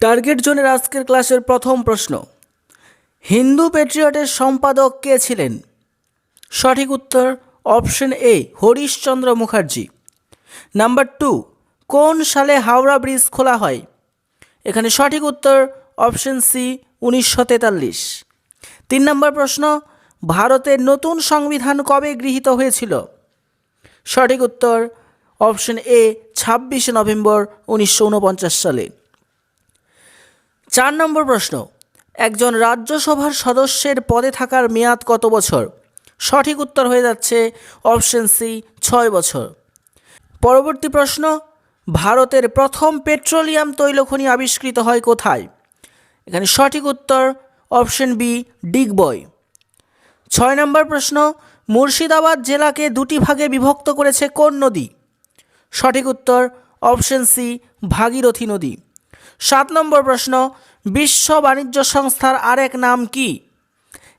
Target জোনের আজকের ক্লাসের প্রথম প্রশ্ন, হিন্দু পেট্রিয়টের সম্পাদক কে ছিলেন? সঠিক উত্তর option A Harishchandra Mukherjee. Number 2, কোন সালে হাওড়া ব্রিজ খোলা হয়? এখানে সঠিক উত্তর অপশন সি 1943। 3 নম্বর প্রশ্ন, ভারতের নতুন সংবিধান কবে গৃহীত হয়েছিল? সঠিক উত্তর অপশন এ 26 নভেম্বর 1949 সালে। 4 নম্বর প্রশ্ন, একজন রাজ্যসভার সদস্যের পদে থাকার মেয়াদ কত বছর? সঠিক উত্তর হয়ে যাচ্ছে অপশন সি 6 বছর। পরবর্তী প্রশ্ন, ভারতের প্রথম পেট্রোলিয়াম তৈলখনি আবিষ্কৃত হয় কোথায়? এখানে সঠিক উত্তর অপশন বি ডিগবয়। 6 নম্বর প্রশ্ন, মুর্শিদাবাদ জেলাকে দুটি ভাগে বিভক্ত করেছে কোন নদী? সঠিক উত্তর অপশন সি ভাগীরথী নদী। 7 নম্বর প্রশ্ন, বিশ্ব বাণিজ্য সংস্থার আরেক নাম কি?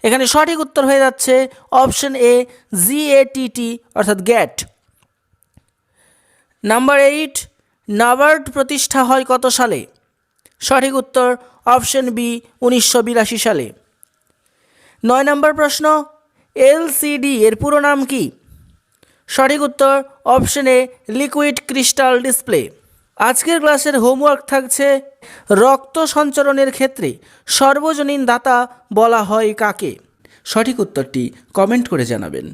এখানে সঠিক উত্তর হয়ে যাচ্ছে অপশন এ GATT অর্থাৎ গ্যাট। নাম্বার 8, নাবার্ড প্রতিষ্ঠা হয় কত সালে? সঠিক উত্তর অপশন বি 1982 সালে। 9 নম্বর প্রশ্ন, LCD এর পুরো নাম কি? সঠিক উত্তর option a liquid crystal display. আজকের ক্লাসের হোমওয়ার্ক থাকছে, রক্ত সঞ্চালনের ক্ষেত্রে সর্বজনীন দাতা বলা হয় কাকে? সঠিক উত্তরটি কমেন্ট করে জানাবেন।